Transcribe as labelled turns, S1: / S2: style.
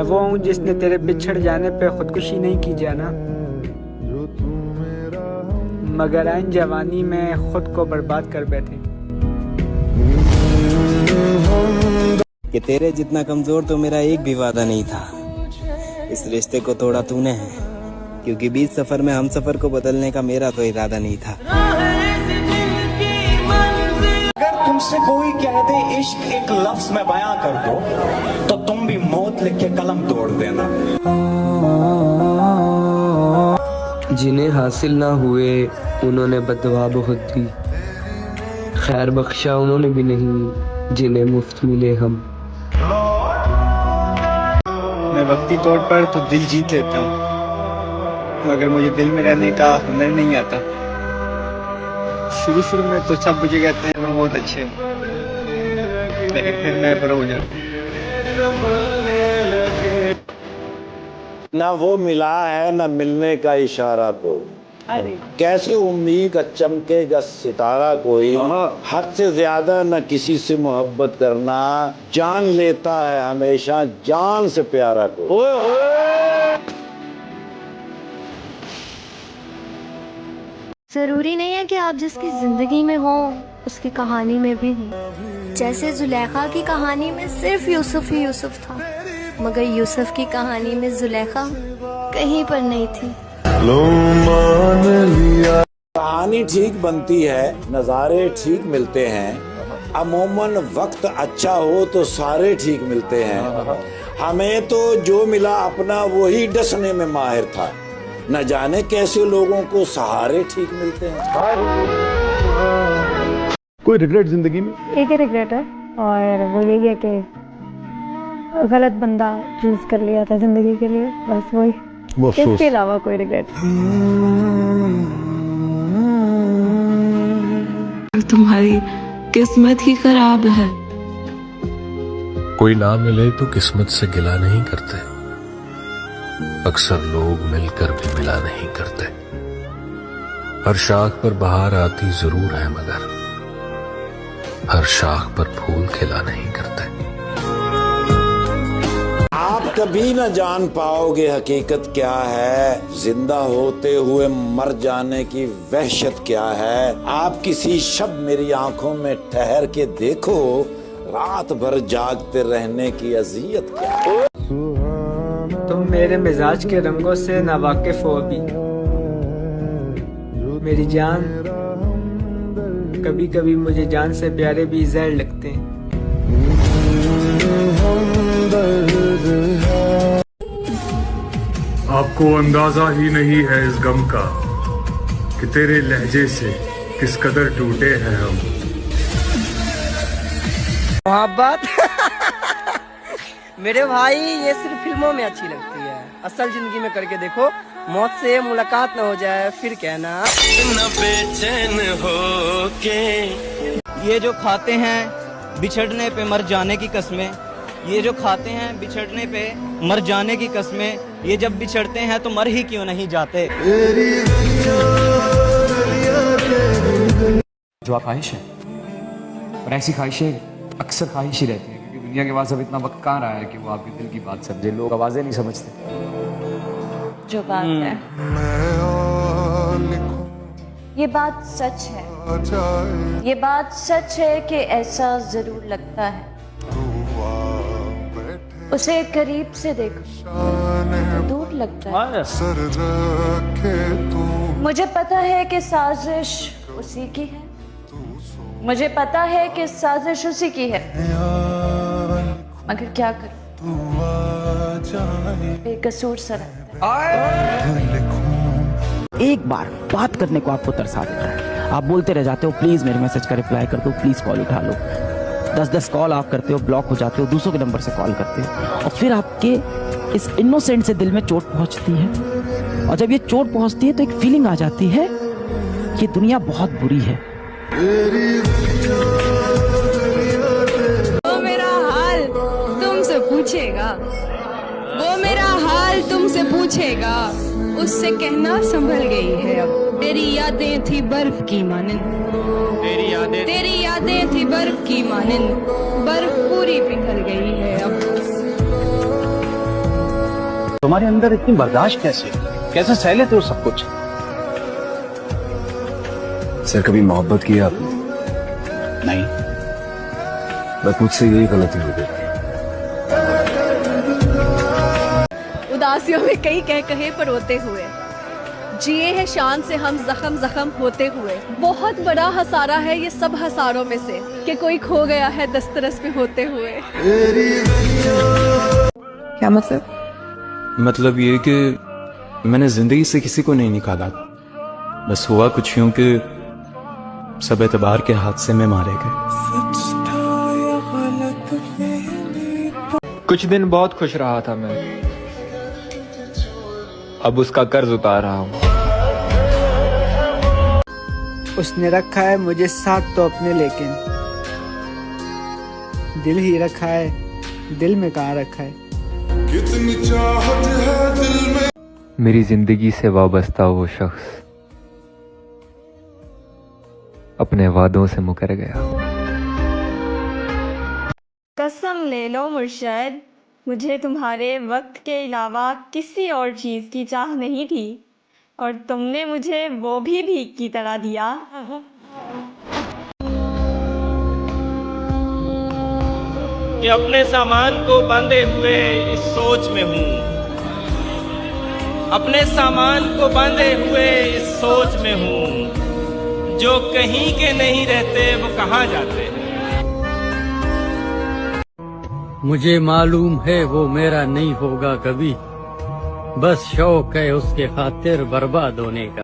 S1: मैं वो हूँ जिसने तेरे बिछड़ जाने पे खुदकुशी नहीं की जाना, मगर आइन जवानी में खुद को बर्बाद कर बैठे।
S2: कि तेरे जितना कमजोर तो मेरा एक भी वादा नहीं था। इस रिश्ते को तोड़ा तूने है, क्योंकि बीच सफर में हम सफर को बदलने का मेरा तो इरादा नहीं था।
S3: अगर तुमसे कोई कह दे इश्क एक लफ्ज में बयां कर दो, तो तुम भी मौत लिख के कलम तोड़ देना।
S4: जिन्हें हासिल ना हुए उन्होंने बददुआ बहुत दी, खैर बख्शा उन्होंने भी नहीं जिन्हें मुफ्त मिले हम।
S1: मैं वक्ती तौर पर तो दिल जीत लेता हूँ, मगर मुझे दिल में रहने का हुनर नहीं आता। शुरू में तो सब मुझे कहते हैं वो बहुत अच्छे हैं, लेकिन फिर मैं बुरा हो जाता हूँ।
S5: ना वो मिला है ना मिलने का इशारा तो, कैसे उम्मीद का चमकेगा सितारा कोई। हद से ज्यादा न किसी से मोहब्बत करना, जान लेता है हमेशा जान से प्यारा को।
S6: जरूरी नहीं है कि आप जिसकी जिंदगी में हो उसकी कहानी में भी हो। जैसे जुलेखा की कहानी में सिर्फ यूसुफ ही यूसुफ था, मगर यूसुफ की कहानी में जुलेखा कहीं पर नहीं थी।
S5: कहानी ठीक बनती है, नज़ारे ठीक मिलते हैं। अमूमन वक्त अच्छा हो तो सारे ठीक मिलते हैं। हमें तो जो मिला अपना वही डसने में माहिर था, न जाने कैसे लोगों को सहारे ठीक मिलते हैं।
S7: कोई रिग्रेट जिंदगी में?
S8: एक ही रिग्रेट है, और वो यही है कि गलत बंदा चूज कर लिया था जिंदगी के लिए, बस वही। इसके अलावा कोई रिग्रेट।
S9: तुम्हारी किस्मत ही खराब है।
S10: कोई ना मिले तो किस्मत से गिला नहीं करते, अक्सर लोग मिलकर भी मिला नहीं करते। हर शाख पर बहार आती जरूर है, मगर हर शाख पर फूल खिला नहीं करते।
S5: आप कभी न जान पाओगे हकीकत क्या है, जिंदा होते हुए मर जाने की वहशत क्या है। आप किसी शब मेरी आंखों में ठहर के देखो, रात भर जागते रहने की अजियत क्या है।
S1: तुम मेरे मिजाज के रंगों से नावाकिफ हो अभी मेरी जान, कभी कभी मुझे जान से प्यारे भी जहर लगते हैं।
S10: आपको अंदाजा ही नहीं है इस गम का कि तेरे लहजे से किस कदर टूटे हैं हम।
S11: मोहब्बत मेरे भाई ये सिर्फ फिल्मों में अच्छी लगती है, असल जिंदगी में करके देखो। मौत से मुलाकात न हो जाए फिर कहना न बेचैन हो के।
S12: ये जो खाते हैं बिछड़ने पे मर जाने की कस्में, ये जो खाते हैं बिछड़ने पे मर जाने की कस्में, ये जब बिछड़ते हैं तो मर ही क्यों नहीं जाते।
S13: जो ख्वाहिश है, और ऐसी ख्वाहिशें अक्सर ख्वाहिश ही रहती है, क्योंकि दुनिया के पास अब इतना वक्त कहाँ रहा है कि वो आपके दिल की बात समझे। लोग आवाजें नहीं समझते।
S6: जो बात है ये बात सच है, ये बात सच है कि ऐसा जरूर लगता है। उसे करीब से देखो दूर लगता है। मुझे पता है कि साजिश उसी की है, मुझे पता है कि साजिश उसी की है, मगर क्या करूं, बेकसूर सा लगता है।
S14: एक बार बात करने को आपको तरसा देता है, आप बोलते रह जाते हो प्लीज मेरे मैसेज का रिप्लाई कर दो, प्लीज कॉल उठा लो। 10-10 कॉल आप करते हो, ब्लॉक हो जाते हो, दूसरों के नंबर से कॉल करते हो, और फिर आपके इस इनोसेंट से दिल में चोट पहुंचती है। और जब ये चोट पहुंचती है तो एक फीलिंग आ जाती है कि दुनिया बहुत बुरी है।
S9: वो मेरा हाल तुमसे पूछेगा, वो मेरा हाल तुमसे पूछेगा, उससे कहना संभल गई है अब। तेरी यादें थी बर्फ की मानिंद, तेरी यादें थी बर्फ की मानिंद, बर्फ पूरी पिघल गई है अब।
S7: तुम्हारे अंदर इतनी बर्दाश्त कैसे सह लेते हो सब कुछ?
S10: सर कभी मोहब्बत की आपने?
S7: नहीं।
S10: बस मुझसे यही गलती हो गई।
S9: उदासियों में कई कह कहे पर रोते हुए, जिए है शान से हम जख्म जख्म होते हुए। बहुत बड़ा हसारा है ये सब हसारों में से कि कोई खो गया है दस्तरस पे होते हुए।
S15: क्या मतलब?
S16: मतलब ये कि मैंने जिंदगी से किसी को नहीं निकाला, बस हुआ कुछ यूं कि सब एतबार के हादसे में मारे गए।
S17: कुछ दिन बहुत खुश रहा था मैं, अब उसका कर्ज उतार रहा हूँ।
S1: उसने रखा है मुझे साथ तो अपने, लेकिन दिल ही रखा है, दिल में कहाँ रखा है। कितनी चाहत है दिल में।
S17: मेरी जिंदगी से वाबस्ता वो शख्स अपने वादों से मुकर गया।
S8: कसम ले लो मुर्शद, मुझे तुम्हारे वक्त के अलावा किसी और चीज़ की चाह नहीं थी, और तुमने मुझे वो भी भीख की तरह दिया।
S12: कि अपने सामान को बांधे हुए इस सोच में हूँ, अपने सामान को बांधे हुए इस सोच में हूँ, जो कहीं के नहीं रहते वो कहाँ जाते हैं।
S18: मुझे मालूम है वो मेरा नहीं होगा कभी, बस शौक है उसके खातिर बर्बाद होने का।